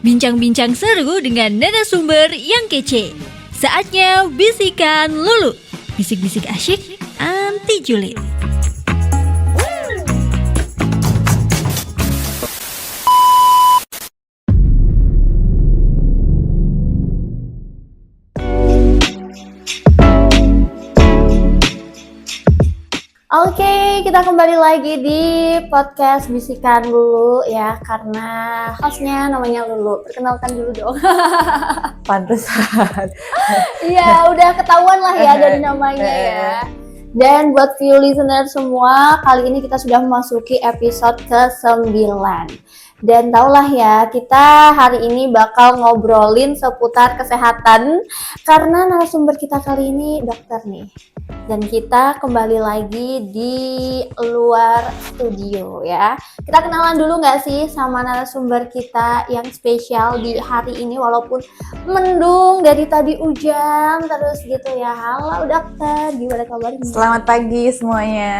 Bincang-bincang seru dengan narasumber yang kece. Saatnya Bisikan Lulu. Bisik-bisik asyik, anti julid. Oke, kita kembali lagi di podcast Bisikan Lulu ya, karena hostnya namanya Lulu. Perkenalkan dulu dong. Pantesan. Iya, udah ketahuan lah ya dari namanya ya. Dan buat view listener semua, kali ini kita sudah memasuki episode ke-9. Dan taulah ya, kita hari ini bakal ngobrolin seputar kesehatan karena narasumber kita kali ini dokter nih. Dan kita kembali lagi di luar studio ya. Kita kenalan dulu nggak sih sama narasumber kita yang spesial di hari ini, walaupun mendung dari tadi hujan terus gitu ya. Halo dokter, gimana kabarnya? Selamat pagi semuanya.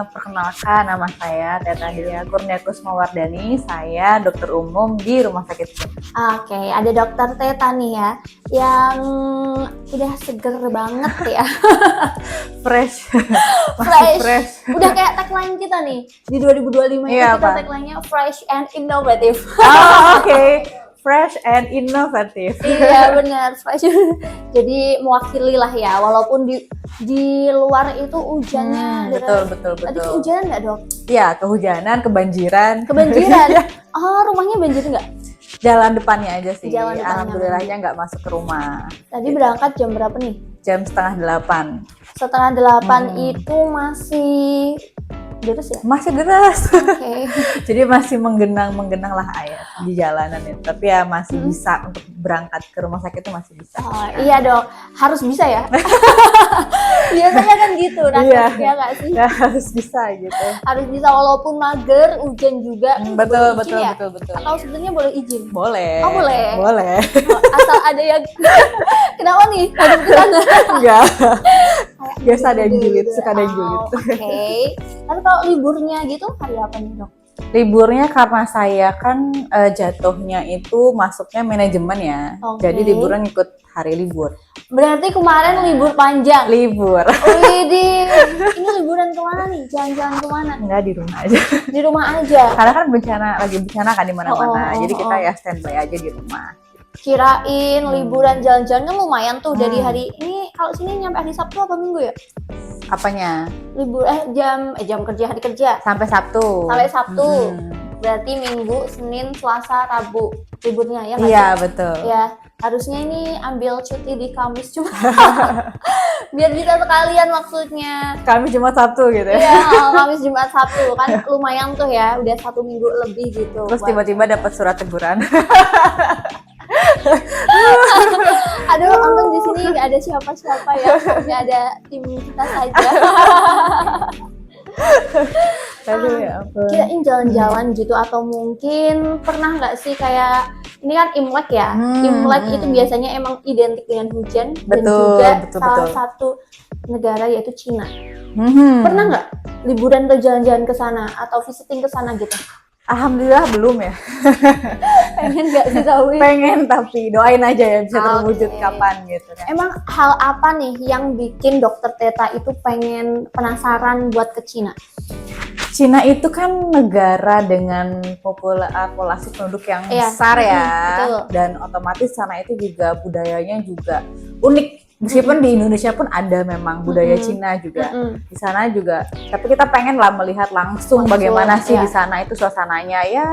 Perkenalkan, nama saya Teta Delia Kurniakusmawardani. Saya dokter umum di Rumah Sakit. Oke, ada dokter Teta nih ya, yang udah seger banget ya. Fresh. Fresh. Udah kayak tagline kita nih di 2025 ini, Iya, kita Pak. tagline-nya fresh and innovative. Oh, oke. Fresh and innovative. Iya benar, fresh. Jadi mewakili lah ya, walaupun di luar itu hujannya. Betul. Tadi kehujanan nggak dok? Iya, kehujanan, kebanjiran. Kebanjiran. Oh, rumahnya banjir nggak? Jalan depannya aja sih. Jalan depannya. Alhamdulillahnya nggak masuk ke rumah. Tadi berangkat jam berapa nih? Jam 7:30. 7:30 itu masih deras ya? Masih deras. Oke. Jadi masih menggenang lah air di jalanan itu. Tapi ya masih bisa untuk berangkat ke rumah sakit itu masih bisa. Oh, iya dok, harus bisa ya. Biasanya kan gitu, Iya. ya nggak sih? Ya, harus bisa gitu. Harus bisa walaupun mager, hujan juga. Betul. Atau sebenarnya boleh izin? Boleh. Oh, boleh. Boleh. Oh, asal ada yang kenapa nih? Ada ke sana. Enggak. Biasa ada yang julid, suka ada yang julid. Oke. Tapi kalau liburnya gitu hari apa nih dok? Liburnya karena saya kan jatuhnya itu masuknya manajemen ya. Oke. Jadi liburan ikut hari libur. Berarti kemarin libur panjang. Libur. Widih, ini liburan kemana nih? Jalan-jalan kemana? Enggak, di rumah aja. Di rumah aja. Karena kan lagi bencana kan di mana-mana. Oh. Jadi kita ya standby aja di rumah. Kirain liburan jalan-jalan kan lumayan tuh dari hari ini. Kalau sini nyampe hari Sabtu apa Minggu ya? Apanya? Libur jam kerja, hari kerja Sampai Sabtu. sampai Sabtu. Hmm. Berarti Minggu, Senin, Selasa, Rabu liburnya ya nggak Iya, sih? betul. Ya, harusnya ini ambil cuti di Kamis cuma biar bisa sekalian maksudnya. Kami cuma Sabtu gitu ya. Iya, Kamis, Jumat, Sabtu kan lumayan tuh ya, udah 1 minggu lebih gitu. Terus buat- tiba-tiba dapat surat teguran. Aduh, untung di sini nggak ada siapa-siapa ya, hanya ada tim kita saja. Aduh ya ampun. Kirain jalan-jalan gitu, atau mungkin pernah nggak sih kayak ini kan Imlek ya, Imlek itu biasanya emang identik dengan hujan dan Betul, juga betul, salah betul. satu negara yaitu Cina. Mhm. Pernah nggak liburan atau jalan-jalan ke sana atau visiting ke sana gitu? Alhamdulillah belum ya. Pengen nggak sih tahu? Pengen tapi doain aja ya bisa terwujud Oke. kapan gitu kan. Emang hal apa nih yang bikin dokter Teta itu pengen penasaran buat ke Cina? Cina itu kan negara dengan populasi penduduk yang Iya. besar ya. Betul. Dan otomatis sana itu juga budayanya juga unik. Meskipun di Indonesia pun ada memang budaya Cina juga. Di sana juga, tapi kita pengen lah melihat langsung bagaimana sih iya. di sana itu suasananya ya.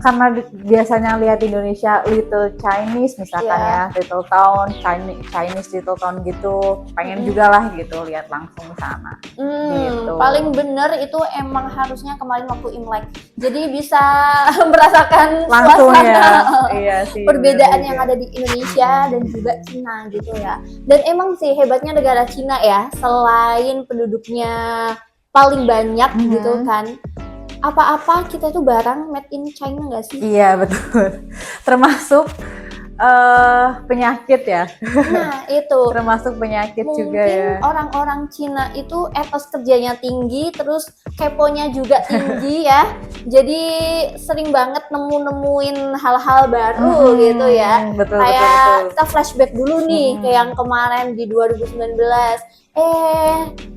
Karena biasanya lihat di Indonesia Little Chinese misalkan Iya. ya, Little Town, Chinese Little Town gitu, pengen juga lah gitu lihat langsung ke sana. Gitu. Paling bener itu emang harusnya kemarin waktu Imlek. Jadi bisa merasakan Langsung suasana ya, iya sih. perbedaan bener yang juga. ada di Indonesia dan juga Cina gitu ya. Dan emang sih hebatnya negara Cina ya, selain penduduknya paling banyak gitu kan, apa-apa kita tuh barang made in China nggak sih? Iya betul. Termasuk Penyakit ya, Nah, itu. termasuk penyakit juga ya. Mungkin orang-orang Cina itu etos kerjanya tinggi, terus keponya juga tinggi ya. Jadi sering banget nemu-nemuin hal-hal baru gitu ya. Betul, Kayak betul. kita flashback dulu nih ke yang kemarin di 2019.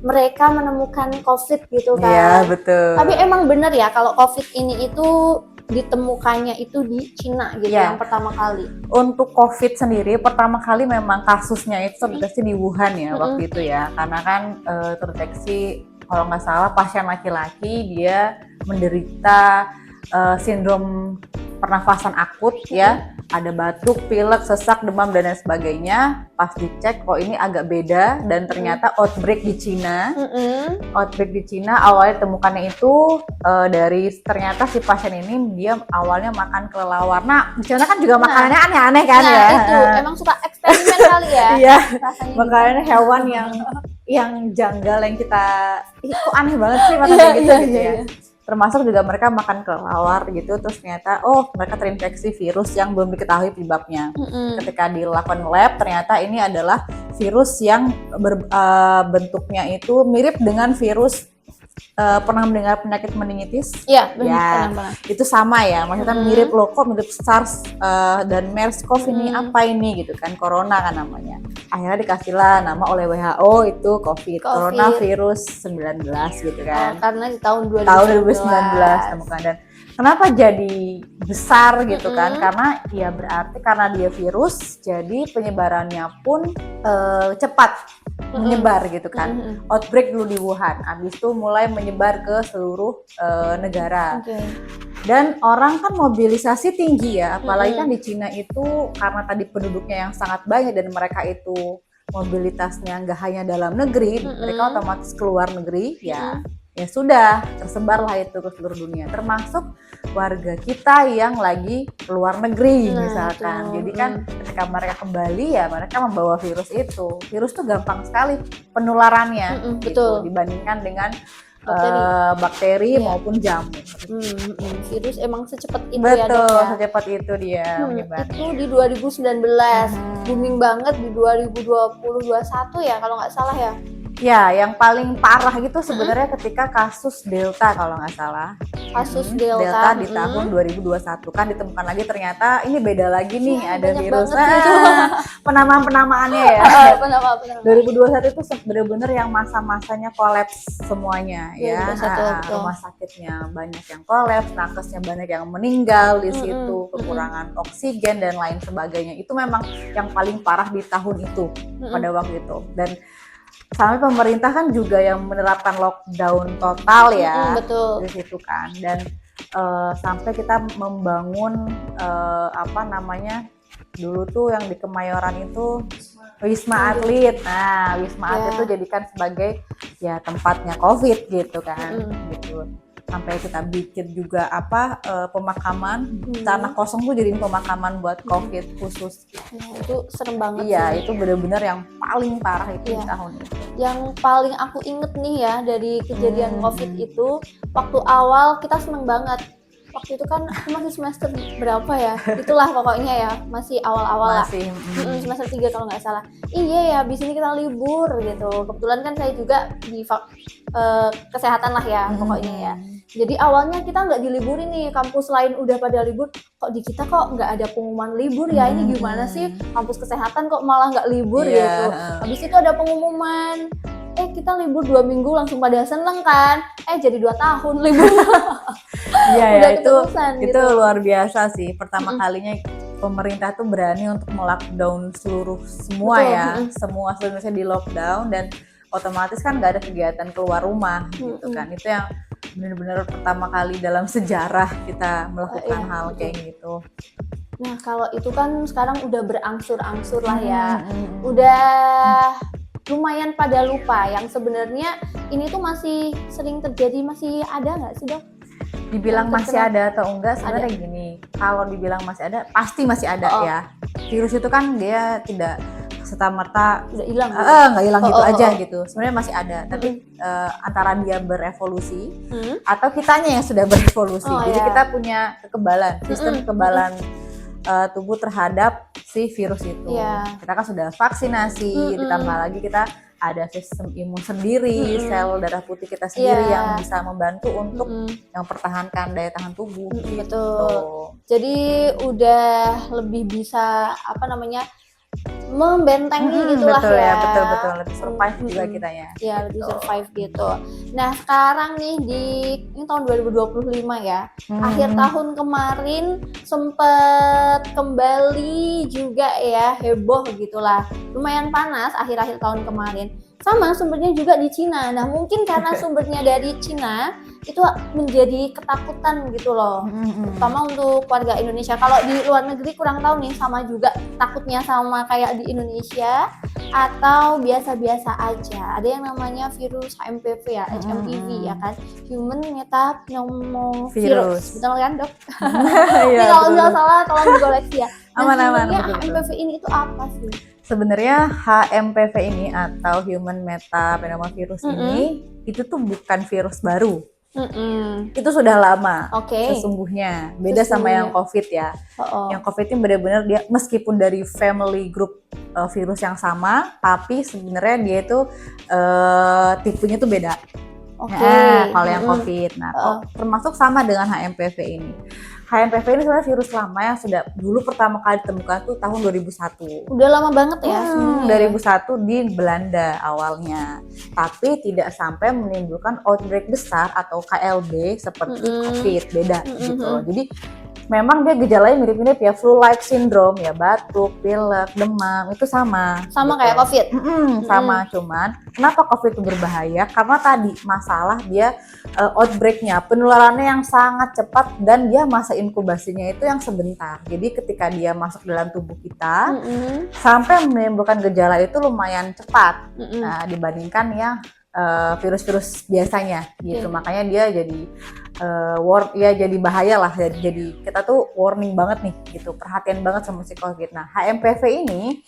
Mereka menemukan COVID gitu Iya, kan. betul. Tapi emang bener ya kalau COVID ini itu ditemukannya itu di Cina gitu Iya. yang pertama kali. Untuk COVID sendiri pertama kali memang kasusnya itu terdeteksi di Wuhan ya waktu itu ya, karena kan terdeteksi kalau nggak salah pasien laki-laki dia menderita sindrom pernafasan akut ya, ada batuk, pilek, sesak, demam dan lain sebagainya. Pas dicek kok ini agak beda dan ternyata outbreak di Cina. Outbreak di Cina awalnya temukannya itu dari ternyata si pasien ini dia awalnya makan kelelawar. Nah, di sana kan juga makanannya aneh-aneh kan Nah, ya. itu emang suka eksperimen kali ya. Iya. Rasanya Makanannya hewan yang janggal yang kita kok aneh banget sih makan kayak gitu gitu ya. Termasuk juga mereka makan kelelawar gitu, terus ternyata mereka terinfeksi virus yang belum diketahui penyebabnya. Ketika dilakukan lab ternyata ini adalah virus yang bentuknya itu mirip dengan virus pernah mendengar penyakit meningitis? Iya, Ya, benar. itu sama ya, maksudnya mirip loh, kok mirip SARS dan MERS-CoV ini apa ini gitu kan, corona kan namanya. Akhirnya dikasihlah nama oleh WHO itu COVID. Coronavirus 19 gitu kan. Karena di tahun 2019. Tahun 2019 temukan, dan kenapa jadi besar gitu kan? Karena ya berarti karena dia virus, jadi penyebarannya pun cepat menyebar gitu kan. Outbreak dulu di Wuhan, habis itu mulai menyebar ke seluruh negara. Dan orang kan mobilisasi tinggi ya, apalagi kan di Cina itu karena tadi penduduknya yang sangat banyak dan mereka itu mobilitasnya nggak hanya dalam negeri, mereka otomatis keluar negeri ya. Ya sudah, tersebarlah itu ke seluruh dunia, termasuk warga kita yang lagi keluar negeri misalkan. Jadi kan ketika mereka kembali ya mereka membawa virus itu. Virus tuh gampang sekali penularannya gitu, dibandingkan dengan bakteri maupun jamur. Virus emang secepat itu Betul, ya. secepat itu dia menyebarnya. Itu di 2019, booming banget di 2020-2021 ya kalau nggak salah ya. Ya, yang paling parah gitu sebenarnya ketika kasus Delta kalau nggak salah. Kasus Delta di tahun 2021 kan ditemukan lagi, ternyata ini beda lagi nih, ada virus. Penamaannya ya. 2021 itu benar-benar yang masa-masanya kolaps semuanya ya. Rumah sakitnya banyak yang kolaps, nakesnya banyak yang meninggal di situ, kekurangan oksigen dan lain sebagainya. Itu memang yang paling parah di tahun itu pada waktu itu. Dan sampai pemerintah kan juga yang menerapkan lockdown total ya, betul. Di situ kan. Dan sampai kita membangun dulu tuh yang di Kemayoran itu Wisma Atlet. Nah, Wisma Atlet itu jadikan sebagai ya tempatnya COVID gitu kan, gitu. Sampai kita bikin juga pemakaman, tanah kosong tuh jadiin pemakaman buat COVID khusus. Itu serem banget. Iya, itu benar-benar yang paling parah itu di tahun itu. Yang paling aku inget nih ya dari kejadian COVID itu, waktu awal kita seneng banget. Waktu itu kan aku masih semester berapa ya? Itulah pokoknya ya, masih awal-awal lah. Semester 3 kalau nggak salah. Iya ya, abis ini kita libur gitu. Kebetulan kan saya juga di kesehatan lah ya pokoknya ya. Jadi awalnya kita nggak diliburin nih, kampus lain udah pada libur, kok di kita kok nggak ada pengumuman libur ya, ini gimana sih kampus kesehatan kok malah nggak libur gitu. Habis itu ada pengumuman, kita libur 2 minggu, langsung pada seneng kan, jadi 2 tahun libur. Iya ya, itu gitu. luar biasa sih, pertama kalinya pemerintah tuh berani untuk melockdown semua semua Indonesia di lockdown, dan otomatis kan nggak ada kegiatan keluar rumah gitu kan. Itu yang benar-benar pertama kali dalam sejarah kita melakukan hal kayak gitu. Nah, kalau itu kan sekarang udah berangsur-angsur lah ya. Udah lumayan pada lupa. Yang sebenarnya ini tuh masih sering terjadi, masih ada nggak sih, Dok? Dibilang masih ada atau enggak, sebenarnya gini, kalau dibilang masih ada, pasti masih ada ya. Virus itu kan dia tidak serta-merta udah hilang, nggak hilang gitu aja gitu. Sebenarnya masih ada, tapi antara dia berevolusi atau kitanya yang sudah berevolusi. Jadi kita punya kekebalan, sistem kekebalan tubuh terhadap si virus itu. Kita kan sudah vaksinasi, ditambah lagi kita ada sistem imun sendiri, sel darah putih kita sendiri yang bisa membantu untuk yang mempertahankan daya tahan tubuh. Betul. Jadi udah lebih bisa membentengi gitulah betul ya. Betul lebih survive juga kita ya. Ya, lebih survive gitu. Nah, sekarang nih ini tahun 2025 ya. Akhir tahun kemarin sempet kembali juga ya, heboh gitulah. Lumayan panas akhir-akhir tahun kemarin. Sama sumbernya juga di Cina. Nah, mungkin karena sumbernya dari Cina itu menjadi ketakutan gitu loh. Terutama untuk warga Indonesia. Kalau di luar negeri kurang tahu nih, sama juga takutnya sama kayak di Indonesia atau biasa-biasa aja. Ada yang namanya virus HMPV ya, HMPV ya kan, Human Metapneumovirus. Betul kan, Dok? Iya, kalau nggak salah tolong dikoreksi ya. Aman-aman. HMPV ini itu apa sih? Sebenarnya HMPV ini atau Human Metapneumovirus ini itu tuh bukan virus baru. Itu sudah lama sesungguhnya. Beda sama yang COVID ya. Yang COVID ini benar-benar dia meskipun dari family group virus yang sama, tapi sebenarnya dia itu tipenya tuh beda. Kalau yang COVID, termasuk sama dengan HMPV ini. HMPV ini sebenarnya virus lama yang sudah dulu pertama kali ditemukan tuh tahun 2001. Udah lama banget ya? 2001 di Belanda awalnya. Tapi tidak sampai menimbulkan outbreak besar atau KLB seperti COVID, beda gitu. Jadi memang dia gejalanya mirip-mirip ya, flu-like syndrome ya, batuk, pilek, demam, itu sama. Sama gitu. Kayak COVID? Sama, cuman kenapa COVID itu berbahaya? Karena tadi masalah dia outbreak-nya, penularannya yang sangat cepat dan dia masa inkubasinya itu yang sebentar. Jadi ketika dia masuk dalam tubuh kita, sampai menimbulkan gejala itu lumayan cepat dibandingkan yang virus-virus biasanya gitu. Makanya dia jadi jadi bahaya lah, jadi kita tuh warning banget nih gitu, perhatian banget sama si COVID. Nah, HMPV ini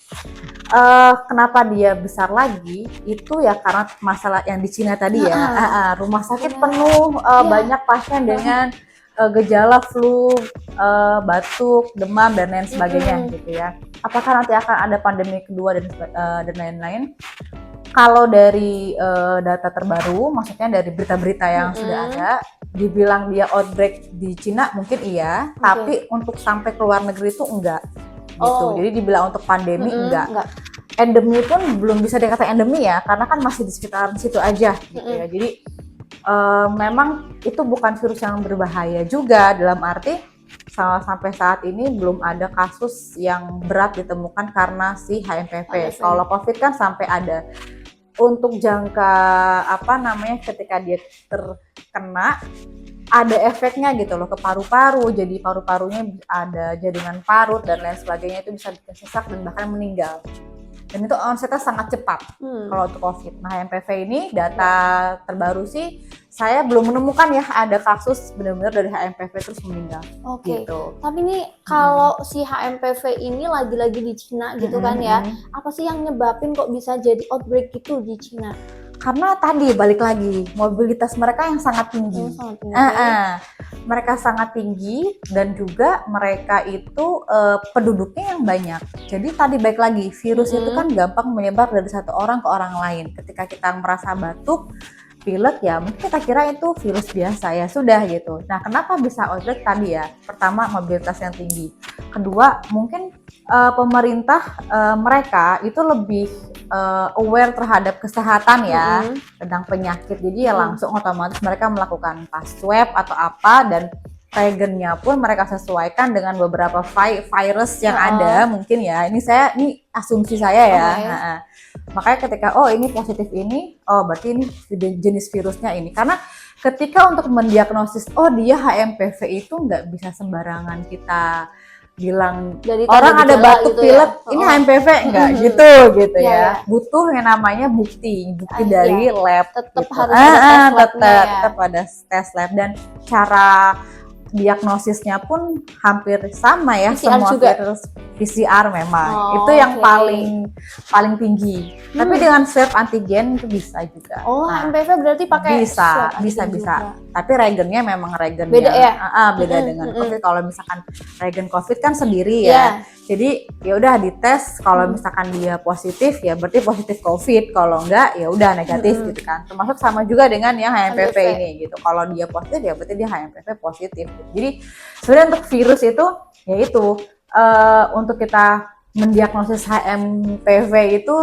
kenapa dia besar lagi itu ya karena masalah yang di Cina tadi ya. Rumah sakit penuh, banyak pasien dengan gejala flu, batuk, demam dan lain sebagainya gitu ya. Apakah nanti akan ada pandemi kedua dan lain-lain? Kalau dari data terbaru, maksudnya dari berita-berita yang sudah ada, dibilang dia outbreak di Cina mungkin iya, tapi untuk sampai ke luar negeri itu enggak gitu. Jadi dibilang untuk pandemi enggak. Endemi pun belum bisa dikatakan endemi ya, karena kan masih di sekitaran situ aja gitu ya. Jadi memang itu bukan virus yang berbahaya juga, dalam arti sampai saat ini belum ada kasus yang berat ditemukan karena si HMPV. Kalau COVID kan sampai ada. Untuk jangka ketika dia terkena ada efeknya gitu loh ke paru-paru, jadi paru-parunya ada jaringan parut dan lain sebagainya, itu bisa bikin sesak dan bahkan meninggal. Dan itu onsetnya sangat cepat kalau untuk COVID. Nah, HMPV ini data terbaru sih saya belum menemukan ya ada kasus benar-benar dari HMPV terus meninggal. Gitu. Tapi nih kalau si HMPV ini lagi-lagi di Cina gitu kan ya, apa sih yang nyebabin kok bisa jadi outbreak gitu di Cina? Karena tadi balik lagi mobilitas mereka yang sangat tinggi. Mereka sangat tinggi dan juga mereka itu penduduknya yang banyak. Jadi tadi balik lagi virus itu kan gampang menyebar dari satu orang ke orang lain. Ketika kita merasa batuk, pilek ya mungkin kita kira itu virus biasa ya sudah gitu. Nah, kenapa bisa outbreak tadi ya? Pertama, mobilitas yang tinggi. Kedua, mungkin pemerintah mereka itu lebih aware terhadap kesehatan ya, tentang penyakit. Jadi ya langsung otomatis mereka melakukan pas swab atau apa, dan reagennya pun mereka sesuaikan dengan beberapa virus yang ada mungkin ya. Ini asumsi saya ya. Makanya ketika ini positif ini, berarti ini jenis virusnya ini. Karena ketika untuk mendiagnosis dia HMPV itu nggak bisa sembarangan kita bilang dari orang ada batuk gitu pilek ya? Ini HMPV enggak gitu ya. Butuh yang namanya bukti dari lab. Tetap gitu. Harus ada tes tetap ada tes lab, dan cara diagnosisnya pun hampir sama ya, PCR semua juga? virus PCR memang. Oh, Itu yang oke. paling tinggi. Tapi dengan swab antigen itu bisa juga. Oh, Nah, HMPV berarti pakai swab bisa. antigen juga. Tapi reagennya memang reagen Beda yang ya? beda dengan COVID. Kalau misalkan regen COVID kan sendiri ya. Iya. Jadi ya udah dites, kalau misalkan dia positif ya berarti positif COVID, kalau enggak ya udah negatif gitu kan. Termasuk sama juga dengan yang HMPV ini gitu. Kalau dia positif ya berarti dia HMPV positif. Gitu. Jadi sebenarnya untuk virus itu yaitu untuk kita mendiagnosis HMPV itu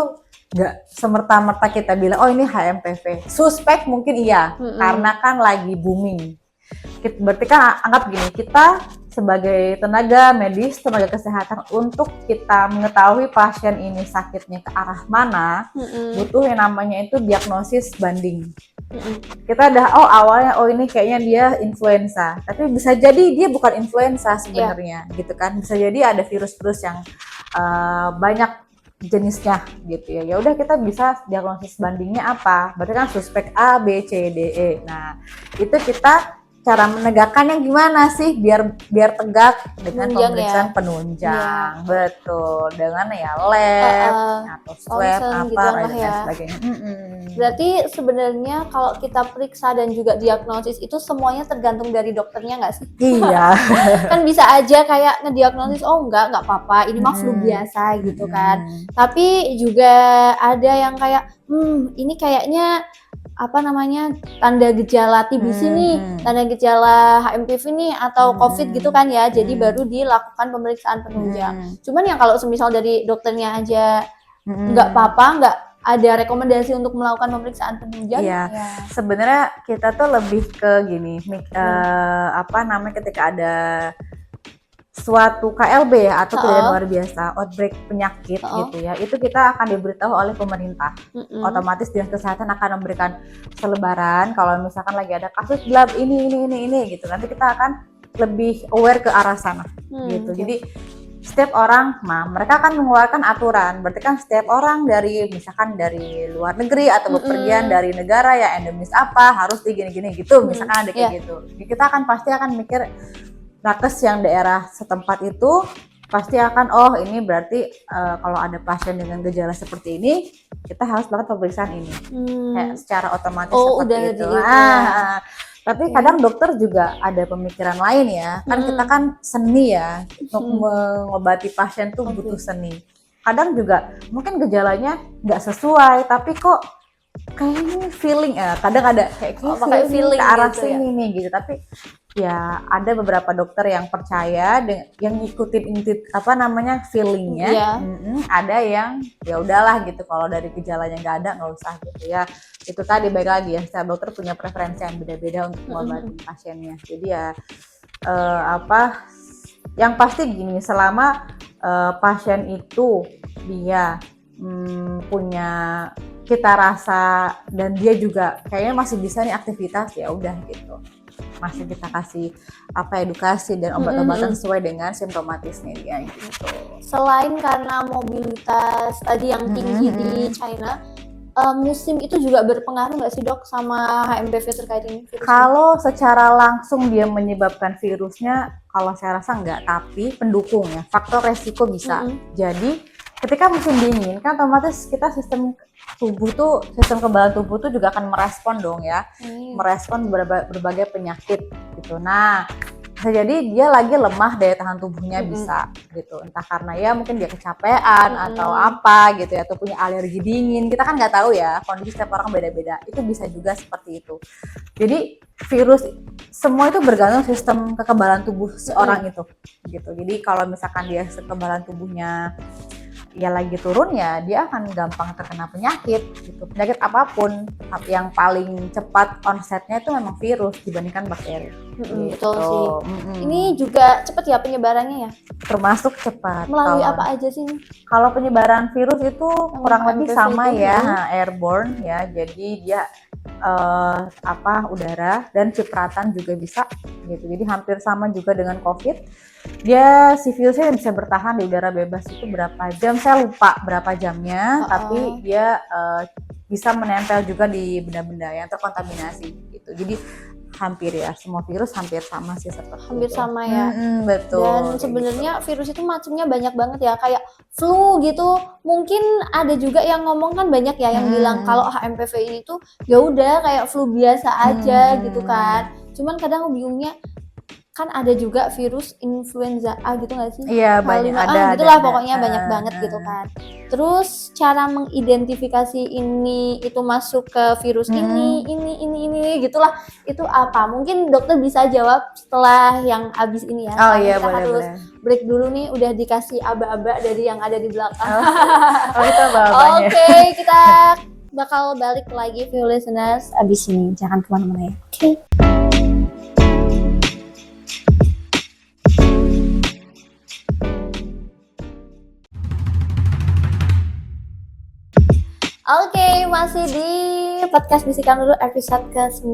nggak semerta-merta kita bilang oh ini HMPV. Suspek mungkin iya, karena kan lagi booming. Berarti kan anggap gini, kita sebagai tenaga medis, tenaga kesehatan, untuk kita mengetahui pasien ini sakitnya ke arah mana, butuh yang namanya itu diagnosis banding. Kita udah awalnya ini kayaknya dia influenza, tapi bisa jadi dia bukan influenza sebenarnya, gitu kan? Bisa jadi ada virus-virus yang banyak jenisnya gitu ya. Ya udah kita bisa diagnosis bandingnya apa? Berarti kan suspek A, B, C, D, E. Nah, itu kita cara menegakkannya gimana sih biar tegak dengan pemeriksaan penunjang. Betul, dengan ya lab atau swab apa dan sebagainya. Berarti sebenarnya kalau kita periksa dan juga diagnosis itu semuanya tergantung dari dokternya nggak sih? Iya. Kan bisa aja kayak ngediagnosis enggak apa-apa, ini mah flu biasa gitu kan. Tapi juga ada yang kayak ini kayaknya tanda gejala TBC nih, tanda gejala HMPV nih atau COVID gitu kan ya. Jadi baru dilakukan pemeriksaan penunjang. Cuman yang kalau semisal dari dokternya aja nggak apa-apa, nggak ada rekomendasi untuk melakukan pemeriksaan penunjang. Iya. Sebenarnya kita tuh lebih ke gini, ketika ada suatu KLB ya atau kejadian luar biasa, outbreak penyakit gitu ya, itu kita akan diberitahu oleh pemerintah. Otomatis dinas kesehatan akan memberikan selebaran kalau misalkan lagi ada kasus lab ini gitu. Nanti kita akan lebih aware ke arah sana gitu. Jadi setiap orang, mereka akan mengeluarkan aturan. Berarti kan setiap orang misalkan dari luar negeri atau bepergian dari negara yang endemis apa harus gini-gini gitu. Misalkan ada kayak gitu. Jadi kita pasti akan mikir nakes yang daerah setempat itu pasti akan ini berarti kalau ada pasien dengan gejala seperti ini kita harus melakukan pemeriksaan ini kayak secara otomatis seperti itu. Tapi kadang dokter juga ada pemikiran lain ya, kan kita kan seni ya, untuk mengobati pasien tuh butuh seni. Kadang juga mungkin gejalanya nggak sesuai tapi kok kayaknya feeling kadang ada kayak feeling ke arah gitu sini nih gitu. Tapi ya ada beberapa dokter yang percaya yang ngikutin feelingnya. Ada yang ya udahlah gitu, kalau dari gejalanya nggak ada nggak usah gitu ya. Itu tadi baik lagi ya, setiap dokter punya preferensi yang beda-beda untuk mengobati pasiennya. Jadi ya yang pasti gini, selama pasien itu dia punya kita rasa dan dia juga kayaknya masih bisa nih aktivitas, ya udah gitu. Masih kita kasih edukasi dan obat-obatan sesuai dengan simptomatisnya dia gitu. Selain karena mobilitas tadi yang tinggi di China, musim itu juga berpengaruh nggak sih dok sama HMPV terkait ini? Kalau secara langsung dia menyebabkan virusnya, kalau saya rasa enggak, tapi pendukungnya, faktor resiko bisa. Jadi ketika musim dingin kan otomatis kita sistem kekebalan tubuh tuh juga akan merespon dong ya, merespon berbagai penyakit gitu. Nah, bisa jadi dia lagi lemah daya tahan tubuhnya bisa gitu, entah karena ya mungkin dia kecapean atau apa gitu ya, atau punya alergi dingin. Kita kan nggak tahu ya, kondisi setiap orang beda-beda, itu bisa juga seperti itu. Jadi virus semua itu bergantung sistem kekebalan tubuh seorang itu gitu. Jadi kalau misalkan dia kekebalan tubuhnya ya lagi turun, ya dia akan gampang terkena penyakit gitu. Penyakit apapun yang paling cepat onsetnya itu memang virus dibandingkan bakteri. Betul sih. Ini juga cepat ya penyebarannya ya? Termasuk cepat. Melalui apa aja sih? Kalau penyebaran virus itu kurang lebih sama ya, airborne ya. Jadi dia udara dan cipratan juga bisa gitu. Jadi hampir sama juga dengan COVID. Dia si virusnya bisa bertahan di udara bebas itu berapa jam, saya lupa berapa jamnya, tapi dia bisa menempel juga di benda-benda yang terkontaminasi gitu. Jadi hampir ya, semua virus hampir sama sih seperti Hampir itu. sama ya. Betul. Dan kayak sebenarnya virus itu macamnya banyak banget ya, kayak flu gitu. Mungkin ada juga yang ngomong kan banyak ya yang bilang kalau HMPV ini tuh ya udah kayak flu biasa aja gitu kan. Cuman kadang aku bingungnya kan ada juga virus influenza A gitu nggak sih? Iya, banyak ada. Gitulah pokoknya banyak banget gitu kan. Terus cara mengidentifikasi ini itu masuk ke virus ini gitulah. Itu apa? Mungkin dokter bisa jawab setelah yang abis ini ya. Oh Soalnya iya, kita boleh, harus boleh. break dulu nih, udah dikasih aba-aba dari yang ada di belakang. Oh itu bapaknya. Oke, kita bakal balik lagi view listeners abis ini. Jangan kemana-mana ya. Oke. Oke, masih di podcast Bisikan Lulu episode ke-9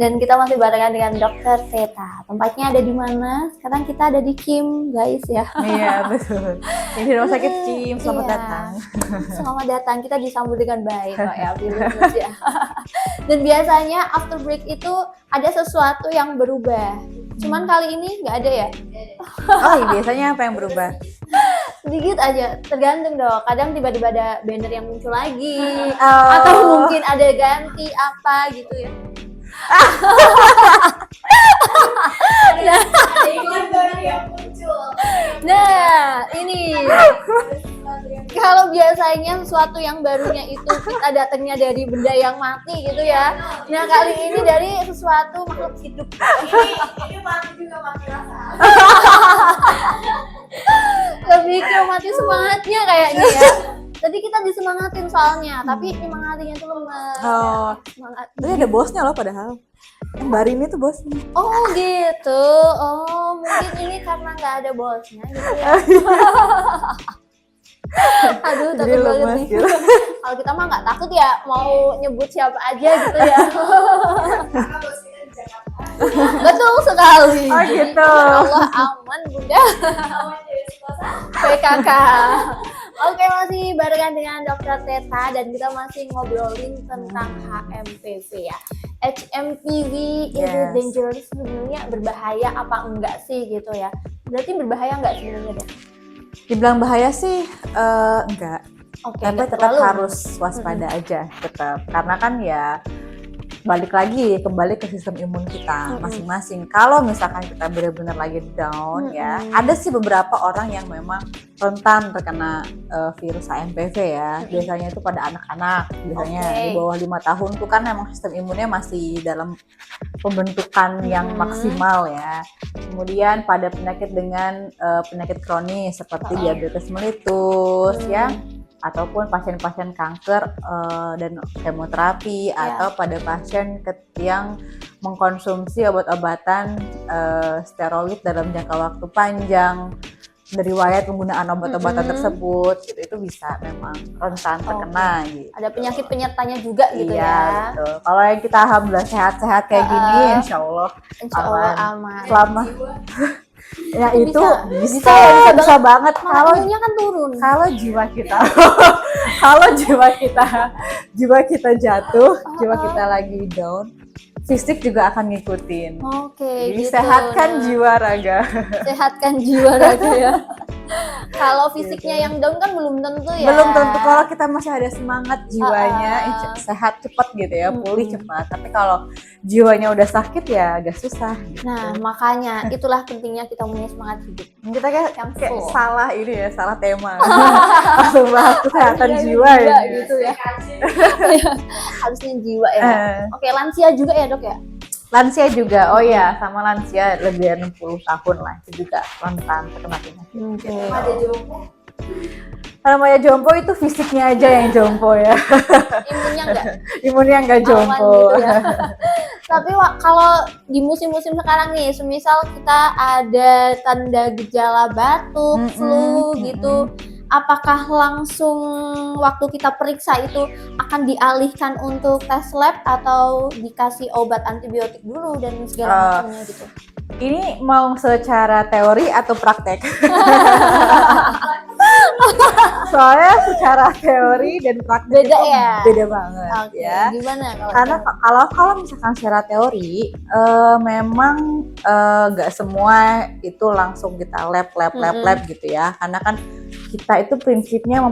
dan kita masih barengan dengan Dokter Teta. Tempatnya ada di mana? Sekarang kita ada di Kim, guys ya. Iya betul. Ini di rumah sakit Kim, selamat Iya. datang. Selamat datang, kita disambut dengan baik kok ya, viewers ya. Dan biasanya after break itu ada sesuatu yang berubah. Cuman kali ini nggak ada ya. Oh iya, biasanya apa yang berubah? Sedikit aja, tergantung dong. Kadang tiba-tiba ada banner yang muncul lagi, Oh. atau mungkin ada ganti apa gitu ya. Nah, ini kalau biasanya sesuatu yang barunya itu kita datangnya dari benda yang mati gitu ya. Nah, kali ini dari sesuatu makhluk hidup. Ini mati juga mati rasa. Lebih ke mati semangatnya kayaknya ya. Tadi kita disemangatin soalnya, tapi semangatnya tuh lemes. Oh, Semangat. tadi ada bosnya loh padahal. Yang Barin itu bosnya. Oh gitu. Oh, mungkin ini karena nggak ada bosnya gitu ya. Aduh, Jadi takut banget lemes nih. gitu. Kalau kita mah nggak takut ya, mau nyebut siapa aja gitu ya. Betul sekali. Oh gitu. Allah aman bunda. PKK. Oke, masih barengan dengan Dokter Teta dan kita masih ngobrolin tentang HMPV ya. HMPV is it Yes. dangerous, sebenarnya berbahaya apa enggak sih gitu ya? Berarti berbahaya enggak sebenarnya dok? Dibilang bahaya sih enggak. Oke, Tapi nggak tetap terlalu. harus waspada aja tetap. Karena kan ya balik lagi kembali ke sistem imun kita masing-masing. Kalau misalkan kita benar-benar lagi down ya, ada sih beberapa orang yang memang rentan terkena virus HMPV ya. Biasanya itu pada anak-anak, biasanya Oke. di bawah 5 tahun tuh kan memang sistem imunnya masih dalam pembentukan yang maksimal ya. Kemudian pada penyakit dengan penyakit kronis seperti diabetes mellitus ya, ataupun pasien-pasien kanker dan kemoterapi, atau pada pasien yang mengkonsumsi obat-obatan steroid dalam jangka waktu panjang, dari riwayat penggunaan obat-obatan tersebut gitu, itu bisa memang rentan terkena gitu. Ada penyakit penyertanya juga gitu Iya, ya. betul. Kalau yang kita alhamdulillah sehat-sehat kayak gini, insya Allah Insya Allah aman. selama ya itu Bisa bisa banget Kalau kalau imunnya kan turun. kalau jiwa kita kalau jiwa kita jatuh, jiwa kita lagi down, fisik juga akan ngikutin. Oke, Jadi gitu. sehatkan Nah, jiwa raga. sehatkan jiwa raga ya. Kalau fisiknya yang down kan belum tentu ya. Belum tentu, kalau kita masih ada semangat jiwanya sehat cepat gitu ya, pulih cepat. Tapi kalau jiwanya udah sakit ya agak susah gitu. Nah, makanya itulah pentingnya kita punya semangat hidup. Kita kayak full. salah ini ya, salah tema. Langsung bahas kesehatan jiwa ya. gitu ya. Harusnya jiwa ya. Oke, lansia juga ya, Dok ya? Lansia juga, oh ya, sama lansia lebih dari 60 tahun lah, itu juga rentan terkena penyakit. Ada jompo. Kalau Maya jompo itu fisiknya aja yang jompo ya, Imunnya enggak imunnya nggak aman jompo. gitu ya. Tapi kalau di musim-musim sekarang nih, semisal kita ada tanda gejala batuk, flu gitu, apakah langsung waktu kita periksa itu akan dialihkan untuk tes lab atau dikasih obat antibiotik dulu dan segala macamnya gitu? Ini mau secara teori atau praktek? Soalnya secara teori dan praktik Beda itu ya? beda banget Oke, ya. gimana kalau Karena kalau misalkan secara teori memang nggak semua itu langsung kita lab gitu ya. Karena kan kita itu prinsipnya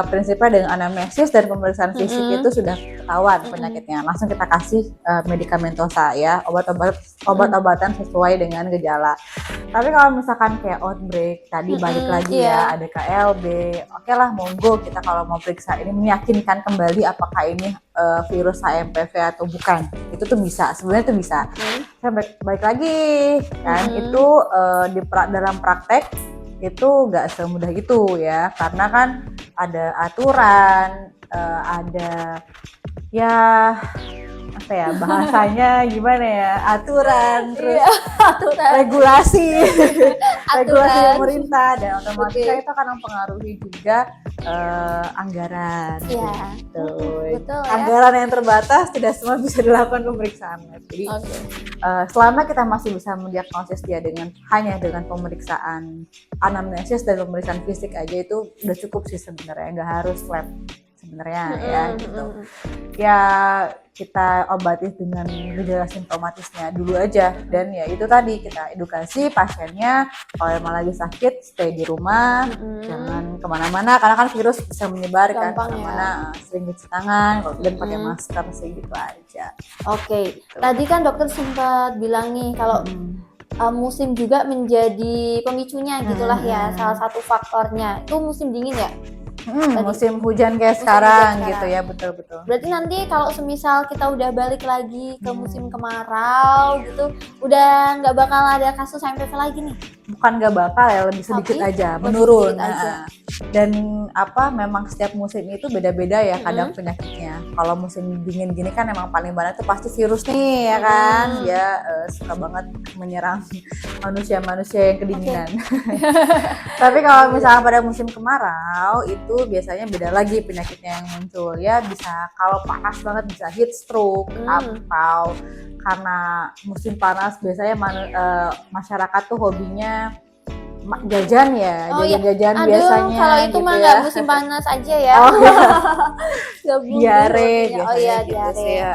prinsipnya dengan anamnesis dan pemeriksaan fisik itu sudah ketahuan penyakitnya. Langsung kita kasih medikamentosa ya, obat-obatan sesuai dengan gejala. Tapi kalau misalkan kayak outbreak tadi balik lagi ya, ada KLB, oke lah monggo kita kalau mau periksa ini meyakinkan kembali apakah ini virus HMPV atau bukan, itu tuh bisa, sebenarnya tuh bisa. Saya balik lagi kan, itu dalam praktek itu nggak semudah itu ya, karena kan ada aturan, ada ya apa ya bahasanya gimana ya, aturan, terus regulasi regulasi pemerintah, dan otomatis itu akan mempengaruhi juga anggaran gitu. Betul, ya. Anggaran yang terbatas tidak semua bisa dilakukan pemeriksaan. Jadi selama kita masih bisa mendiagnosis dia hanya dengan pemeriksaan anamnesis dan pemeriksaan fisik aja, itu udah cukup sih sebenarnya, nggak harus lab sebenarnya ya gitu. Ya kita obati dengan gejala simptomatisnya dulu aja, dan ya itu tadi kita edukasi pasiennya kalau emang lagi sakit stay di rumah, jangan kemana-mana karena kan virus bisa menyebar kan kemana-mana, sering cuci tangan dan pakai masker sih, gitu aja. Oke. Tadi kan dokter sempat bilang nih kalau musim juga menjadi pemicunya gitulah ya, salah satu faktornya itu musim dingin ya. Musim hujan kayak sekarang gitu ya, betul-betul. Berarti nanti kalau semisal kita udah balik lagi ke musim kemarau gitu, udah nggak bakal ada kasus HMPV lagi nih? Bukan nggak bakal ya, lebih sedikit aja, menurun. Dan memang setiap musim itu beda-beda ya kadang penyakitnya. Kalau musim dingin gini kan emang paling banyak tuh pasti virus nih ya kan, ya suka banget menyerang manusia-manusia yang kedinginan. Tapi kalau misalnya pada musim kemarau itu biasanya beda lagi penyakitnya yang muncul ya, bisa kalau panas banget bisa heat stroke, atau karena musim panas biasanya masyarakat tuh hobinya jajan ya, jajan-jajan biasanya. Kalau itu gitu mah ya. nggak musim panas aja ya. Diare biasanya gitu diare. sih ya.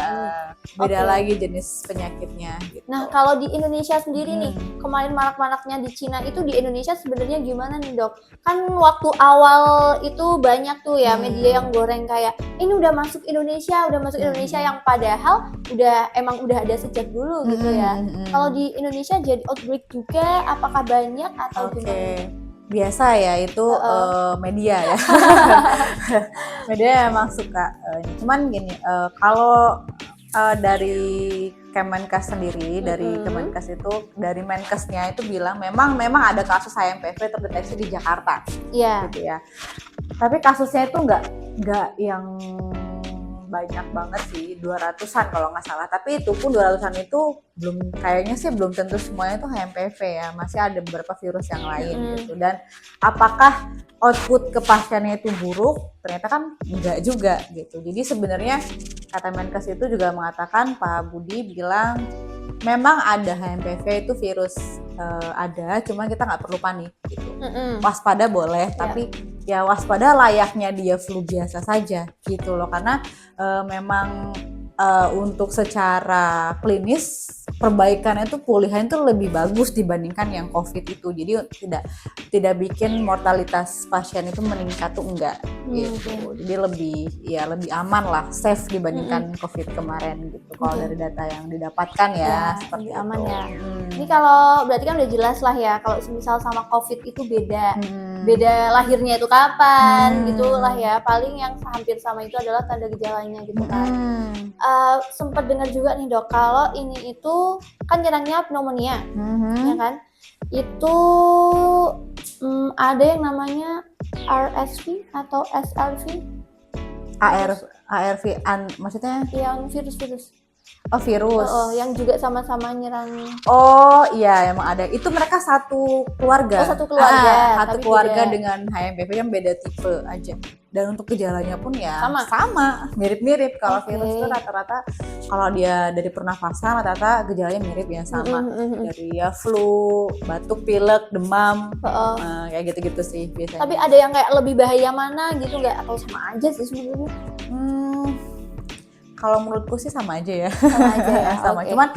Beda lagi jenis penyakitnya gitu. Nah, kalau di Indonesia sendiri nih, kemarin marak-maraknya di Cina itu, di Indonesia sebenarnya gimana nih dok? Kan waktu awal itu banyak tuh ya media yang goreng kayak ini udah masuk Indonesia, yang padahal emang udah ada sejak dulu gitu ya. Kalau di Indonesia jadi outbreak juga, apakah banyak atau gimana? Biasa ya itu media ya. Media emang suka. Cuman gini, kalau dari Kemenkes sendiri, dari Kemenkes itu, dari Menkesnya itu bilang memang ada kasus HMPV terdeteksi di Jakarta, gitu ya. Tapi kasusnya itu nggak yang banyak banget sih, 200-an kalau nggak salah. Tapi itu pun 200-an itu kayaknya sih belum tentu semuanya itu HMPV ya, masih ada beberapa virus yang lain gitu. Dan apakah output ke pasiennya itu buruk? Ternyata kan enggak juga gitu. Jadi sebenarnya kata Menkes itu juga mengatakan, Pak Budi bilang memang ada HMPV itu virus, ada, cuma kita nggak perlu panik gitu. Waspada boleh, tapi ya waspada layaknya dia flu biasa saja gitu loh, karena memang untuk secara klinis perbaikannya itu, pulihan itu lebih bagus dibandingkan yang COVID itu. Jadi tidak bikin mortalitas pasien itu meningkat tuh enggak gitu. Jadi lebih aman lah, safe dibandingkan COVID kemarin gitu. Kalau dari data yang didapatkan ya seperti lebih aman itu. ya. Ini kalau berarti kan udah jelas lah ya, kalau misal sama COVID itu beda. Beda lahirnya itu kapan gitu lah ya. Paling yang hampir sama itu adalah tanda gejalanya gitu kan. Sempat dengar juga nih dok, kalau ini itu kan nyerangnya pneumonia, ya kan? Itu ada yang namanya RSV atau SLV. ARV maksudnya? Yang virus-virus. Oh, virus. Yang juga sama-sama nyerang. Oh iya, emang ada. Itu mereka satu keluarga. Oh, satu keluarga, satu tapi keluarga beda. dengan HMPV yang beda tipe aja. Dan untuk gejalanya pun ya Sama? mirip-mirip. Kalau Oke. virus itu rata-rata kalau dia dari pernafasan rata-rata gejalanya mirip ya sama. Dari ya flu, batuk, pilek, demam, kayak gitu-gitu sih biasanya. Tapi ada yang kayak lebih bahaya mana gitu nggak? Atau sama aja sih sebenarnya? Kalau menurutku sih sama aja ya. Sama aja ya. Sama. Oke. Cuman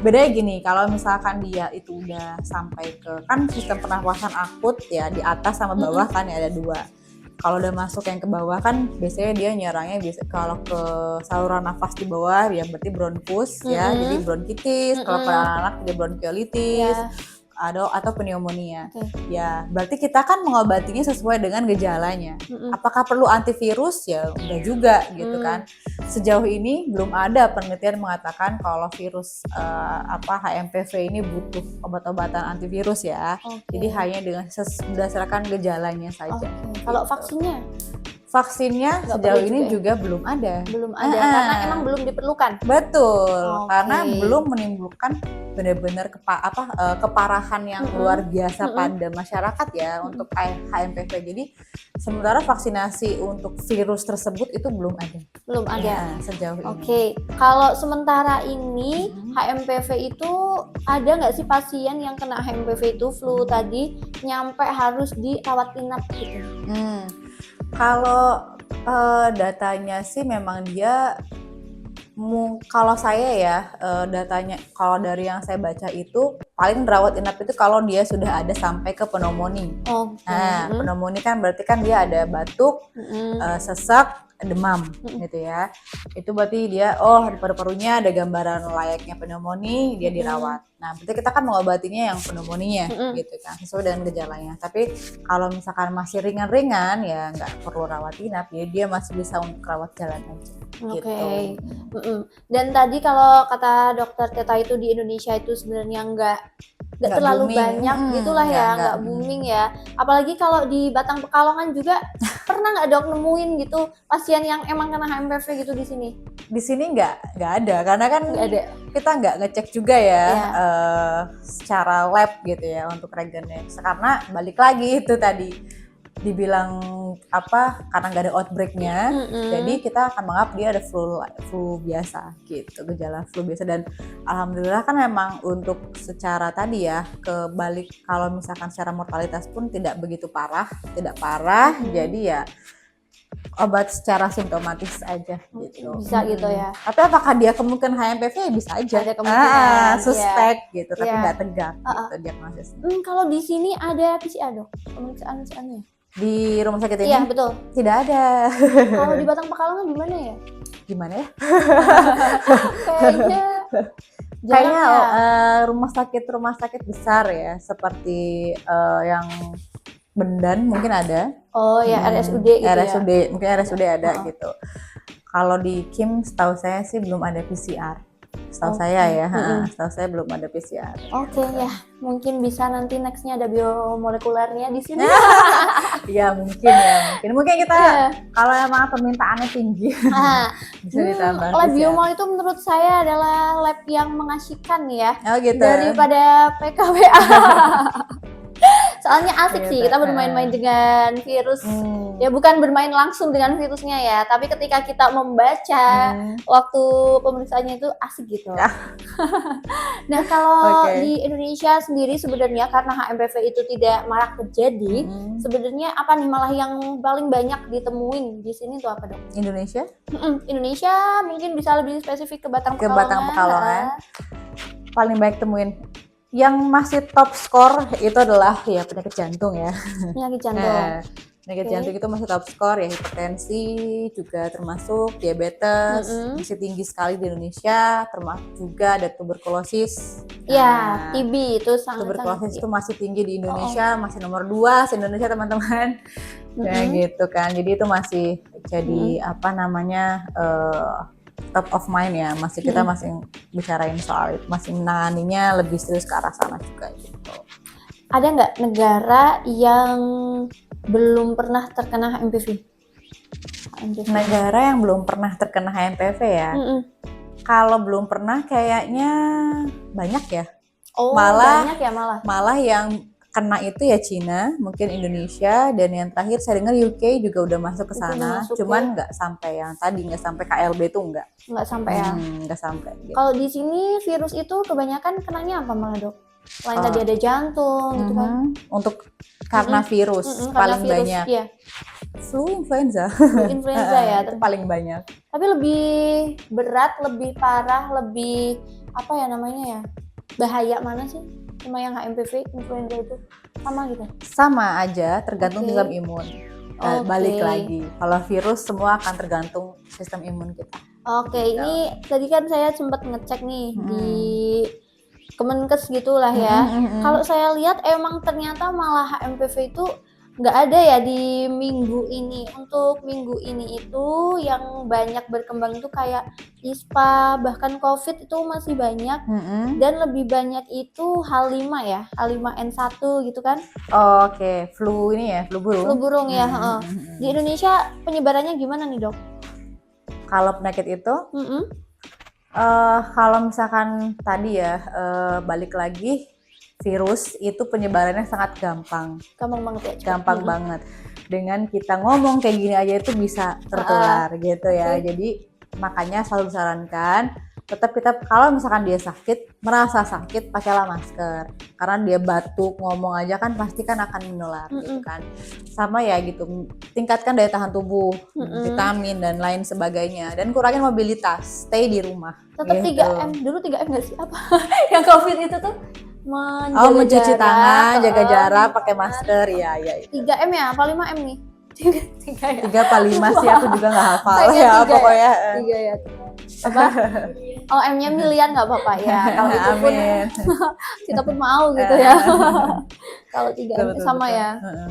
bedanya gini, kalau misalkan dia itu udah sampai ke kan sistem pernafasan akut ya di atas sama bawah kan ya ada dua. Kalau udah masuk yang ke bawah kan biasanya dia nyerangnya kalau ke saluran nafas di bawah ya berarti bronkus ya, jadi bronkitis. Kalau pada anak-anak dia bronkiolitis. Atau pneumonia. Ya, berarti kita kan mengobatinya sesuai dengan gejalanya. Apakah perlu antivirus? Ya, udah juga gitu kan. Sejauh ini belum ada penelitian mengatakan kalau virus HMPV ini butuh obat-obatan antivirus ya. Jadi hanya dengan berdasarkan gejalanya saja. Kalau vaksinnya? Vaksinnya sejauh ini juga belum ada. Belum ada karena emang belum diperlukan. Betul, karena belum menimbulkan benar-benar keparahan yang luar biasa pada masyarakat ya untuk HMPV. Jadi sementara vaksinasi untuk virus tersebut itu belum ada. Belum ada. Ya, sejauh ini. Oke, kalau sementara ini HMPV itu ada nggak sih pasien yang kena HMPV itu flu tadi nyampe harus dirawat inap gitu? Kalau datanya sih memang dia kalau saya ya datanya kalau dari yang saya baca itu paling rawat inap itu kalau dia sudah ada sampai ke pneumonia. Nah, pneumonia kan berarti kan dia ada batuk, sesak, demam gitu ya. Itu berarti dia di paru-parunya ada gambaran layaknya pneumonia, dia dirawat. Nah, berarti kita kan mengobatinya yang pneumonia gitu kan, sesuai dengan gejalanya. Tapi kalau misalkan masih ringan-ringan ya nggak perlu rawat inap, ya dia masih bisa untuk rawat jalan aja. Gitu. Dan tadi kalau kata dokter Teta itu di Indonesia itu sebenarnya nggak terlalu booming. Banyak gitulah ya, nggak booming ya. Apalagi kalau di Batang Pekalongan juga pernah nggak dok nemuin gitu pasien yang emang kena HMPV gitu di sini? Di sini nggak ada karena kan kita nggak ngecek juga ya secara lab gitu ya untuk regennya. Karena balik lagi itu tadi dibilang karena nggak ada outbreaknya, jadi kita akan menganggap dia ada flu biasa gitu, gejala flu biasa. Dan alhamdulillah kan memang untuk secara tadi ya kebalik kalau misalkan secara mortalitas pun tidak begitu parah, jadi ya obat secara simptomatis aja gitu. Bisa gitu ya. Tapi apakah dia kemungkinan HMPV? Ya bisa aja. Ada kemungkinan. Suspek gitu, tapi nggak tegak gitu diagnosisnya. Kalau di sini ada PCR dok, pemeriksaannya? Di rumah sakit ini? Iya betul. Tidak ada. Kalau di Batang Pekalongan gimana ya? Gimana ya? Kayaknya rumah sakit besar ya, seperti yang Bendan mungkin ada. Oh ya RSUD gitu RSUD, ya? mungkin RSUD ada gitu. Kalau di Kim setahu saya sih belum ada PCR. Setahu saya ya, setahu saya belum ada PCR. Oke ya, mungkin bisa nanti nextnya ada biomolekulernya di sini. Ya mungkin kita kalau emang permintaannya tinggi bisa ditambah. Lab biomol itu menurut saya adalah lab yang mengasyikan ya, gitu. Daripada PKWA. Soalnya asik sih, kita bermain-main dengan virus. Ya bukan bermain langsung dengan virusnya ya, tapi ketika kita membaca waktu pemeriksaannya itu asik gitu. Nah kalau di Indonesia sendiri sebenarnya karena HMPV itu tidak marak terjadi, sebenarnya apa nih malah yang paling banyak ditemuin di sini tuh apa dok? Indonesia? Indonesia mungkin bisa lebih spesifik ke Batang Pekalongan. Paling banyak temuin. Yang masih top skor itu adalah ya penyakit jantung ya. Penyakit jantung itu masih top skor ya, hipertensi juga termasuk, diabetes masih tinggi sekali di Indonesia, termasuk juga ada tuberkulosis. Ya, TB itu sangat tuberkulosis itu masih tinggi di Indonesia, masih nomor 2 di Indonesia teman-teman. Gitu kan. Jadi itu masih jadi top of mind ya, kita masih bicarain soal itu, masih menanganinya lebih serius ke arah sana juga gitu. Ada nggak negara yang belum pernah terkena HMPV? Negara yang belum pernah terkena HMPV ya? Kalau belum pernah kayaknya banyak ya. Oh, Malah- banyak ya malah. Malah yang kena itu ya Cina, mungkin Indonesia, dan yang terakhir saya dengar UK juga udah masuk ke Itu udah sana. masuk Cuman ya? nggak sampai yang tadi, nggak sampai KLB tuh nggak. Nggak sampai ya. Nggak sampai. Gitu. Kalau di sini virus itu kebanyakan kenanya apa malah dok? Selain Oh. tadi ada jantung gitu kan? Untuk karena virus Karena paling virus, banyak. iya. Flu influenza. Flu influenza ya. Itu paling banyak. Tapi lebih berat, lebih parah, lebih apa ya namanya ya? Bahaya mana sih? Sama yang HMPV, influenza itu sama gitu. Sama aja, tergantung Oke. sistem imun. Oke. Balik lagi, kalau virus semua akan tergantung sistem imun kita. Oke, ini tadi kan saya sempat ngecek nih di Kemenkes gitulah ya. Kalau saya lihat emang ternyata malah HMPV itu nggak ada ya di minggu ini. Untuk minggu ini itu yang banyak berkembang itu kayak ISPA, bahkan COVID itu masih banyak. Dan lebih banyak itu H5 ya, H5N1 gitu kan. Oke, flu ini ya, flu burung. Flu burung ya. heeh. Di Indonesia penyebarannya gimana nih dok? Kalau penyakit itu, kalau misalkan tadi ya, balik lagi, virus itu penyebarannya sangat gampang. Gampang banget ya? Gampang banget. Dengan kita ngomong kayak gini aja itu bisa tertular gitu ya. Oke. Jadi makanya selalu disarankan tetap kita kalau misalkan dia sakit, merasa sakit, pakailah masker. Karena dia batuk, ngomong aja kan pasti kan akan menular gitu kan. Sama ya gitu, tingkatkan daya tahan tubuh, vitamin dan lain sebagainya, dan kurangin mobilitas, stay di rumah. Tetap gitu. 3M, dulu 3M nggak sih? Apa? Yang COVID itu tuh Mencuci tangan, jaga jarak, pakai benar. masker, ya. 3M ya, apa 5M nih? 3 ya? 3 apa 5 sih, aku juga nggak hafal Kayaknya ya, 3 pokoknya. 3 ya. Apa? Oh, M-nya miliar nggak apa-apa ya. Kalau itu pun Amin. kita pun mau gitu ya. Kalau 3M Betul, sama betul. ya. Heeh.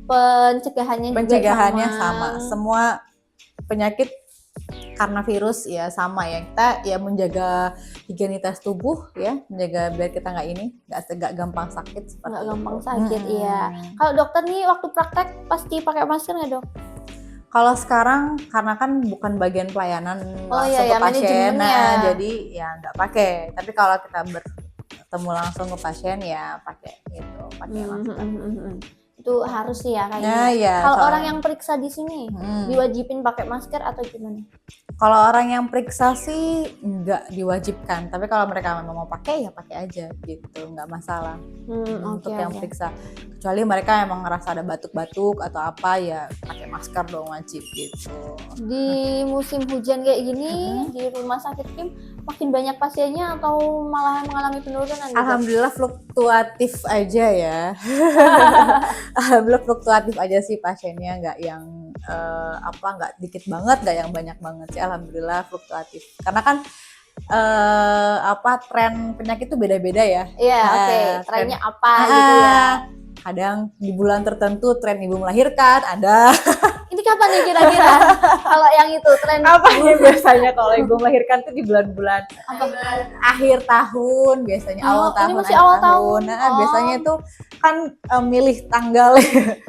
Pencegahannya Pencegahannya juga sama. Semua penyakit karena virus ya sama ya, kita ya menjaga higienitas tubuh ya, menjaga biar kita nggak gampang sakit seperti nggak itu. gampang sakit. Iya. Kalau dokter nih waktu praktek pasti pakai masker nggak dok? Kalau sekarang karena kan bukan bagian pelayanan Oh, langsung iya, ke pasien, manajemennya. jadi ya nggak pakai. Tapi kalau kita bertemu langsung ke pasien ya pakai itu, pakai masker. Itu harus sih ya kayaknya. Nah, ya, Kalau soalnya- orang yang periksa di sini diwajibin pakai masker atau gimana? Kalau orang yang periksa sih nggak diwajibkan, tapi kalau mereka memang mau pakai ya pakai aja gitu, nggak masalah untuk yang periksa. Kecuali mereka emang ngerasa ada batuk-batuk atau apa ya pakai masker dong, wajib gitu. Di musim hujan kayak gini di rumah sakit Kim makin banyak pasiennya atau malah mengalami penurunan gitu? Alhamdulillah fluktuatif aja ya. Alhamdulillah fluktuatif aja sih pasiennya, nggak yang nggak dikit banget, nggak yang banyak banget sih. Alhamdulillah fluktuatif. Karena kan tren penyakit itu beda-beda ya. Iya, oke. Tren- Trennya apa gitu ya? Kadang di bulan tertentu tren ibu melahirkan ada. Ini kapan nih kira-kira? Kalau yang itu tren Apa ya biasanya kalau ibu melahirkan tuh di bulan-bulan akhir tahun biasanya, awal ini tahun, masih akhir awal tahun. Nah, Oh. biasanya itu kan milih tanggal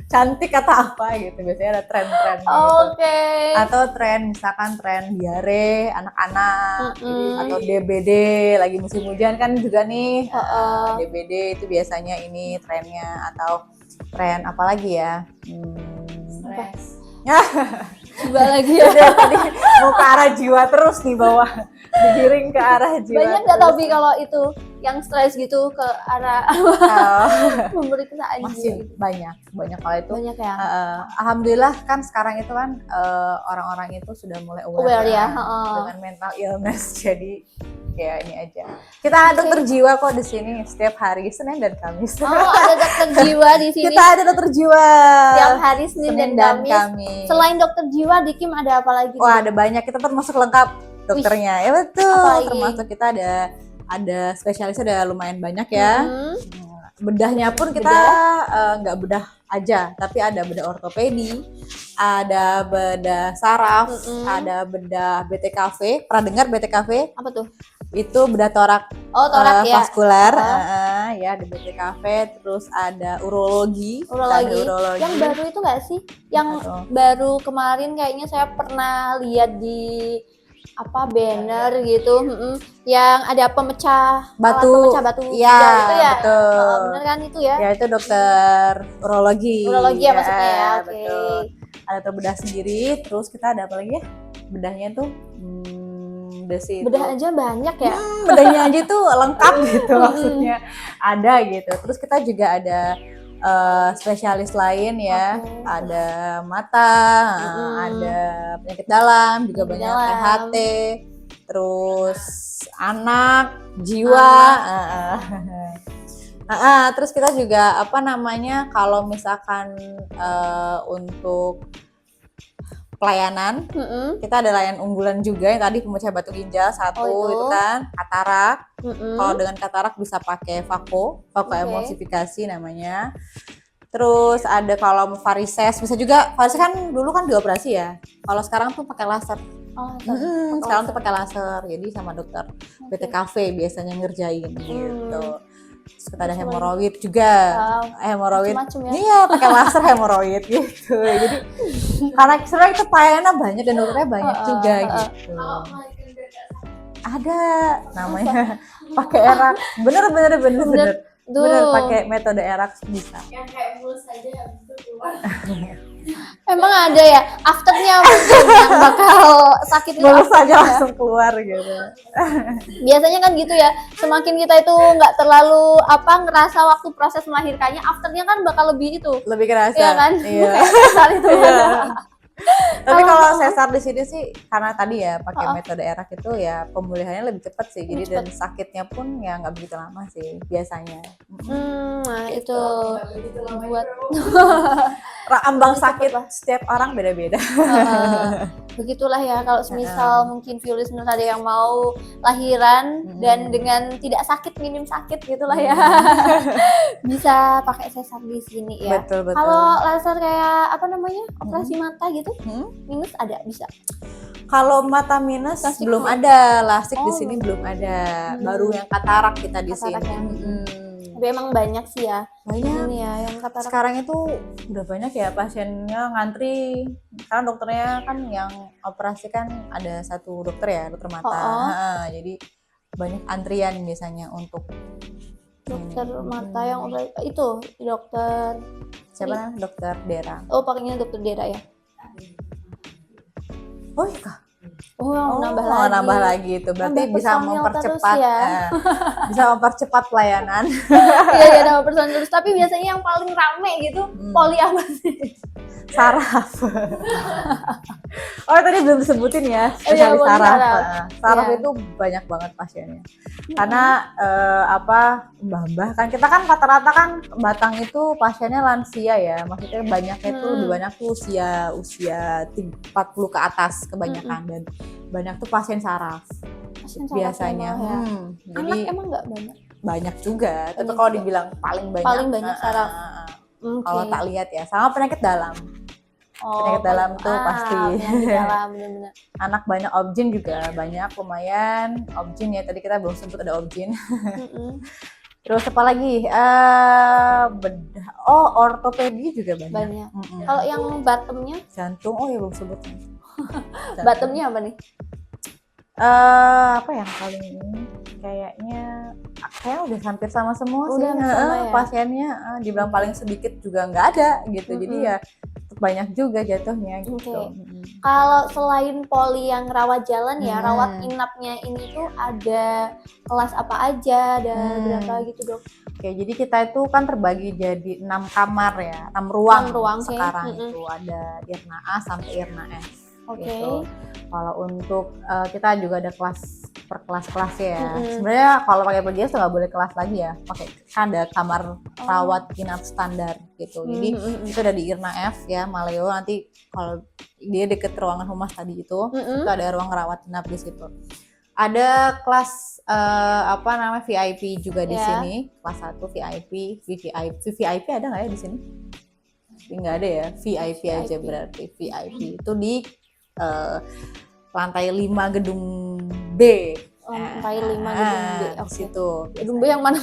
cantik atau apa gitu, biasanya ada tren-tren gitu. Oke. Atau tren misalkan tren diare anak-anak atau DBD lagi musim hujan kan juga nih. DBD itu biasanya ini trennya, atau tren apa lagi ya? Coba lagi ya. Tadi mau ke arah jiwa terus nih, bawah digiring ke arah jiwa. Banyak nggak tapi kalau itu yang stres gitu ke arah pemeriksaan Masih gitu. banyak kalau itu. Banyak ya. Alhamdulillah kan sekarang itu kan orang-orang itu sudah mulai Aware ya, dengan mental illness, jadi ya ini aja. Kita ada dokter jiwa kok di sini setiap hari Senin dan Kamis. Oh, ada dokter jiwa di sini. Kita ada dokter jiwa Tiap hari Senin dan Kamis. Selain dokter jiwa di Kim ada apa lagi? Wah, ada banyak, kita termasuk lengkap dokternya. Ya betul. Apalagi? Termasuk kita ada spesialisnya ada lumayan banyak ya. Bedahnya pun kita nggak bedah aja, tapi ada bedah ortopedi, ada bedah saraf, ada bedah BTKV. Pernah dengar BTKV? Apa tuh? Itu bedah torak, Oh, torak ya. vaskular, ya ada BTKV. Terus ada urologi. Urologi. Ada urologi. Yang baru itu nggak sih? Yang Apa tuh? baru kemarin kayaknya saya pernah lihat di apa banner gitu, yang ada pemecah Batu. alat pemecah batu Iya, ginjal itu ya. betul. Bener kan itu ya? Ya itu dokter urologi. Urologi ya maksudnya ya. Oke. Betul. Ada dokter bedah sendiri, terus kita ada apa lagi ya? Bedahnya tuh besi itu. Bedah aja banyak ya. Bedahnya aja tuh lengkap gitu maksudnya. Ada gitu. Terus kita juga ada spesialis lain ya. Oke. Ada mata, ada penyakit dalam, juga Penyakit banyak dalam. THT, terus anak, jiwa. Terus kita juga apa namanya, kalau misalkan untuk pelayanan, kita ada layanan unggulan juga yang tadi pemecah batu ginjal satu, Oh, itu. itu kan katarak. Mm-mm. Kalau dengan katarak bisa pakai vaco Oke. emulsifikasi namanya. Terus ada kalau varises bisa juga. Varises kan dulu kan dioperasi ya. Kalau sekarang tuh pakai laser. Oh, Sekarang tuh pakai laser. Jadi sama dokter BTKV biasanya ngerjain gitu. Terus kita ada hemoroid juga. Hemoroid. Macam-macam ya. Iya, pakai laser hemoroid gitu. Jadi karena sebenarnya itu pelayanannya banyak dan dokternya banyak juga gitu. Ada namanya pakai erak. Bener pakai metode erak bisa. Yang kayak mulus aja habis itu keluar. Emang ada ya afternya mungkin yang bakal sakit itu Mulus afternya aja ya? langsung keluar gitu. Biasanya kan gitu ya, semakin kita itu nggak terlalu ngerasa waktu proses melahirkannya, afternya kan bakal lebih itu, Lebih kerasa. iya kan? Iya. Kayak sesar itu Iya. ada. Tapi kalau sesar di sini sih karena tadi ya pakai metode erak itu ya pemulihannya lebih cepat sih. Jadi dan sakitnya pun ya nggak begitu lama sih biasanya. Nah itu buat Ambang sakit setiap orang beda-beda. begitulah ya kalau semisal mungkin Violis menurut ada yang mau lahiran dan dengan tidak sakit, minim sakit gitulah ya. Bisa pakai sesar di sini ya. Betul. Kalau laser kayak apa namanya? Operasi mata gitu. Minus ada bisa. Kalau mata minus Lasik belum belum? ada, lasik di Oh, sini belum ada. Baru yang katarak kita di Katarak sini. ya. Tapi emang banyak sih ya. Di Banyak. sini ya yang katarak. Sekarang itu udah banyak ya pasiennya ngantri. Karena dokternya kan yang operasi kan ada satu dokter ya, dokter mata. Jadi banyak antrian biasanya untuk Dokter mata yang itu dokter siapa namanya? Dokter Dera. oh pakainya dokter Dera ya. Oh iya kah? Nambah lagi itu berarti Nambah bisa personil mempercepat terus ya. Bisa mempercepat pelayanan. Iya nambah personil terus, tapi biasanya yang paling rame gitu poli apa sih? Saraf. Oh tadi belum disebutin ya Oh, iya, spesialis poli saraf. saraf. Saraf Iya. itu banyak banget pasiennya. Karena mbah-mbah kan kita kan rata-rata kan Batang itu pasiennya lansia ya. Maksudnya banyaknya itu lebih banyak tuh usia 40 ke atas kebanyakan dan banyak tuh pasien saraf. Pasien saraf Biasanya. emang ya. Jadi Anak emang nggak banyak. banyak juga. Tapi Banyak kalau juga. dibilang paling banyak. Paling banyak saraf. Kalau tak lihat ya, sama penyakit dalam. Penyakit dalam tuh pasti. Penyakit dalam benar-benar. Anak banyak objin juga banyak lumayan. Objin ya tadi kita belum sebut ada objin. Terus apa lagi? Bedah. Oh, ortopedi juga banyak. Banyak. Kalau yang bottomnya, Jantung. Oh ya belum sebut. bottomnya apa nih? Apa yang paling ini? Kayaknya udah hampir sama semua sih. Udah sama ya? Pasiennya dibilang paling sedikit juga nggak ada gitu. Jadi ya banyak juga jatuhnya gitu. Kalau selain poli yang rawat jalan ya, rawat inapnya ini tuh ada kelas apa aja, ada berapa gitu dok? Oke, jadi kita itu kan terbagi jadi 6 kamar ya, 6 ruang, 6 ruang, sekarang oke. itu ada IRNA A sampai IRNA F. Oke. Gitu. Kalau untuk kita juga ada kelas per kelas-kelas ya. Sebenarnya kalau pakai BPJS tuh nggak boleh kelas lagi ya. Pakai kan ada kamar rawat inap standar gitu. Jadi itu ada di IRNA F ya, Maleo. Nanti kalau dia deket ruangan humas tadi itu ada ruang rawat inap di situ. Ada kelas VIP juga di sini. Kelas 1 VIP, VVIP ada nggak ya di sini? Nggak ada ya, VIP aja berarti. VIP itu di lantai 5 gedung B. lantai 5 gedung B. Di Oke. situ. Gedung B yang mana?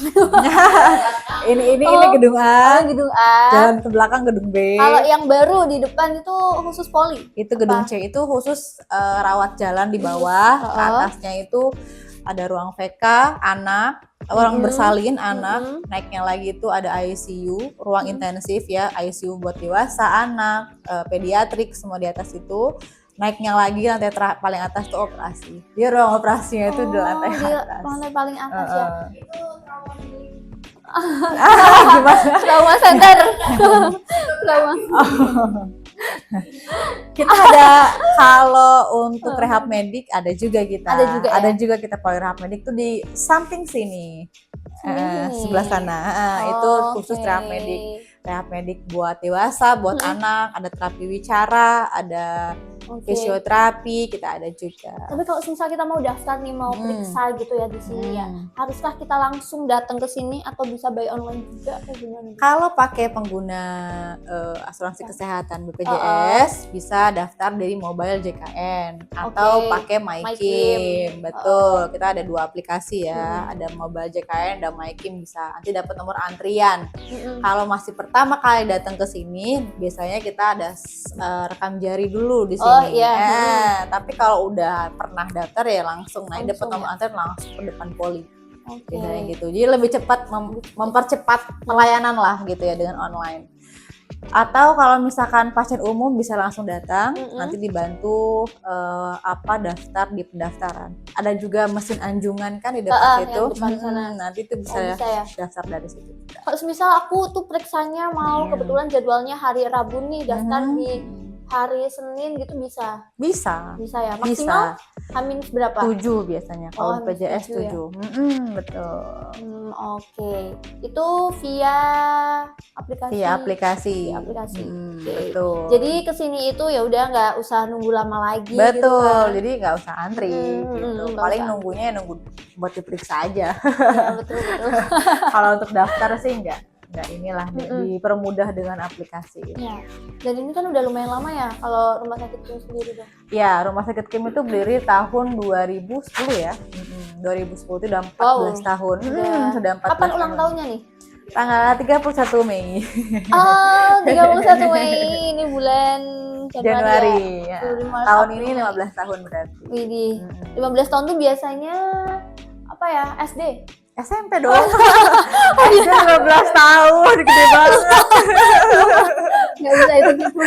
Ini Oh. gedung A, Gedung A. jalan ke belakang gedung B. Kalau yang baru di depan itu khusus poli. Itu gedung C itu khusus rawat jalan di bawah. Ke atasnya itu ada ruang VK anak, orang bersalin anak. Naiknya lagi itu ada ICU, ruang intensif ya, ICU buat dewasa, anak, pediatrik semua di atas itu. Naiknya lagi lantai paling atas tuh operasi. Dia ruang operasinya itu di lantai atas. Lantai paling atas ya. Gimana? Trauma center. Trauma. Kita ada kalau untuk rehab medik ada juga kita. Ada juga ya? Kita poli rehab medik tuh di samping sini. Sini. Sebelah sana. Itu khusus rehab medik. Rehab medik buat dewasa, buat anak, ada terapi wicara, ada fisioterapi, kita ada juga. Tapi kalau misal kita mau daftar nih, mau periksa gitu ya di sini ya, haruskah kita langsung datang ke sini atau bisa by online juga atau gimana? Kalau pakai pengguna asuransi kesehatan BPJS bisa daftar dari mobile JKN atau pakai MyKim. Betul, kita ada 2 aplikasi ya, ada mobile JKN dan MyKim, bisa nanti dapat nomor antrian. Kalau masih pertama kali datang ke sini, biasanya kita ada rekam jari dulu di sini. Tapi kalau udah pernah daftar ya langsung naik dapat nomor antrian langsung ke depan poli. Biasanya gitu. Jadi lebih cepat mempercepat pelayanan lah gitu ya dengan online. Atau kalau misalkan pasien umum bisa langsung datang, nanti dibantu daftar di pendaftaran. Ada juga mesin anjungan kan di depan situ. Nanti itu bisa daftar dari situ. Kalau misal aku tuh periksanya mau kebetulan jadwalnya hari Rabu nih, daftar di hari Senin gitu bisa? Bisa Ya. Maksimal Hamin berapa? 7 biasanya. Kalau BPJS 7. Betul. Oke. Itu via aplikasi. Via aplikasi. Betul. Jadi kesini itu ya udah nggak usah nunggu lama lagi. Betul. Gitu kan? Jadi nggak usah antri. Gitu. Paling nunggunya nunggu buat diperiksa aja. Ya, betul. Kalau untuk daftar sih nggak inilah dipermudah dengan aplikasi. Ya. Dan ini kan udah lumayan lama ya kalau rumah sakit Kim sendiri dong. Ya, rumah sakit Kim itu berdiri tahun 2010 ya. 2010 itu udah 14 tahun. Sudah 14 Kapan tahun. ulang tahunnya nih? Tanggal 31 Mei. Oh, 31 Mei ini bulan Januari. Ya. Tahun ini 15 tahun berarti. Widih. 15 tahun tuh biasanya apa ya? SD. SMP dong. SD 15 tahun, gede banget. Nggak bisa itu gitu.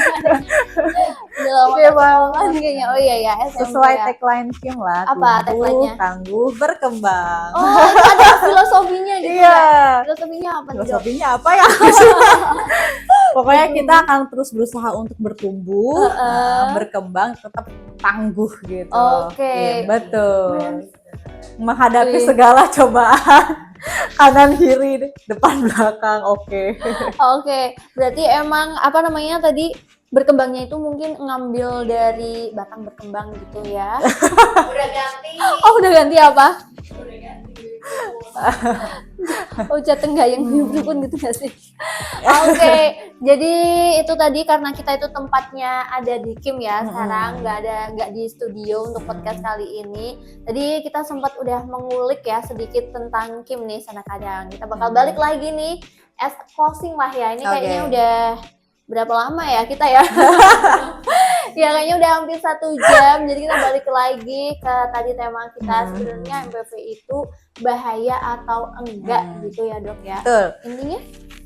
Udah lama banget kayaknya. Oh iya ya, SMP. Sesuai ya. tagline Kim lah. Apa tagline-nya? Tangguh, berkembang. Oh, itu ada filosofinya gitu Iya. ya. Filosofinya apa nih? Filosofinya apa ya? Pokoknya kita akan terus berusaha untuk bertumbuh, berkembang, tetap tangguh gitu. Oke. Iya, betul. Menghadapi segala cobaan, kanan kiri, depan belakang, oke. Berarti emang apa namanya tadi berkembangnya itu mungkin ngambil dari batang berkembang gitu ya. Udah ganti. Oh, udah ganti apa? Oh, jateng gayeng berukun gitu gak sih? Oke, jadi itu tadi karena kita itu tempatnya ada di Kim ya, sekarang nggak di studio untuk podcast kali ini. Tadi kita sempat udah mengulik ya sedikit tentang Kim nih Sana Kadang. Kita bakal balik lagi nih as closing lah ya. Ini kayaknya udah berapa lama ya kita ya? Ya kayaknya udah hampir 1 jam. Jadi kita balik lagi ke tadi tema kita sebenarnya MPV itu bahaya atau enggak gitu ya dok ya. Betul.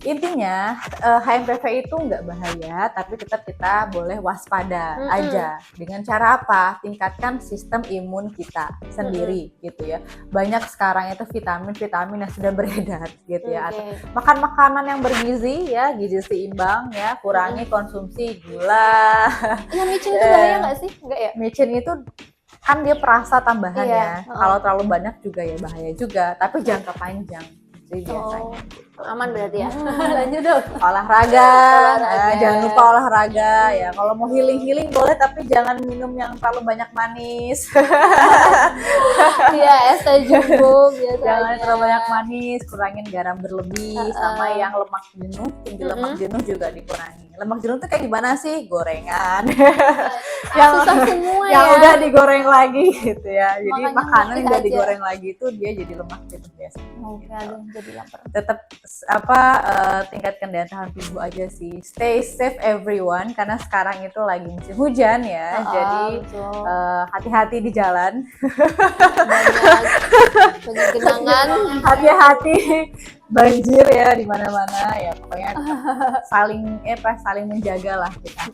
Intinya HMPV itu nggak bahaya, tapi tetap kita boleh waspada aja. Dengan cara apa? Tingkatkan sistem imun kita sendiri gitu ya. Banyak sekarang itu vitamin yang sudah beredar gitu ya. Atau makan makanan yang bergizi ya, gizi seimbang ya. Kurangi konsumsi gula. Yang micin itu bahaya nggak sih? Enggak ya? Micin itu kan dia perasa tambahannya. Kalau terlalu banyak juga ya bahaya juga. Tapi jangka panjang. sih biasanya. Oh, aman berarti ya. Lanjut dong. Olahraga, Olahraga. jangan lupa olahraga ya. Kalau mau healing boleh, tapi jangan minum yang terlalu banyak manis. Iya, es teh jumbo biasanya. Jangan terlalu banyak manis, kurangin garam berlebih, sama yang lemak jenuh, tinggi lemak jenuh juga dikurangi. Lemak jenuh tuh kayak gimana sih? Gorengan. Susah semua yang ya. udah digoreng lagi gitu ya. Jadi Makanya makanan yang ngerti udah aja. digoreng lagi itu dia jadi lemak jenuh biasanya. Oke, aduh, jadi lapar. Tetap tingkatkan daya tahan tubuh aja sih. Stay safe everyone, karena sekarang itu lagi musim hujan ya. Jadi betul. hati-hati di jalan. banyak genangan. Hati-hati banjir ya di mana-mana ya. Pokoknya saling menjaga lah kita.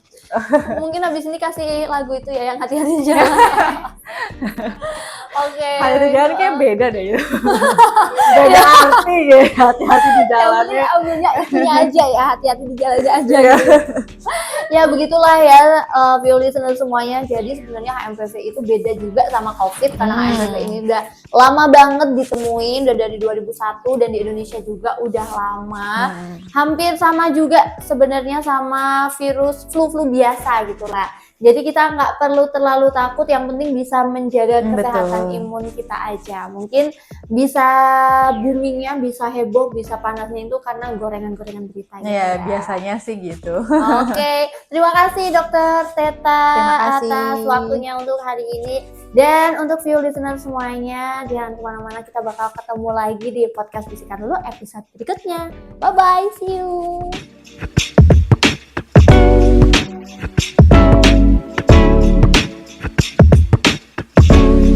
Mungkin habis ini kasih lagu itu ya yang hati-hati di jalan. Oke. Hati-hati di jalan kayak beda deh ya. Beda arti ya, hati-hati di jalan ya. Ambilnya itunya aja ya, hati-hati di jalan aja. Iya. Gitu. Ya begitulah ya, view listener semuanya. Jadi sebenarnya HMPV itu beda juga sama COVID, karena HMPV ini udah lama banget ditemuin, udah dari 2001, dan di Indonesia juga udah lama. Hampir sama juga sebenarnya sama virus flu biasa gitu lah. Jadi kita nggak perlu terlalu takut, yang penting bisa menjaga kesehatan imun kita aja. Mungkin bisa boomingnya, bisa heboh, bisa panasnya itu karena gorengan-gorengan beritanya. Ya, biasanya sih gitu. Oke, terima kasih Dokter Teta Terima kasih atas waktunya untuk hari ini. Dan untuk view listener semuanya, jangan kemana-mana, kita bakal ketemu lagi di podcast Bisikan Lulu episode berikutnya. Bye-bye, see you!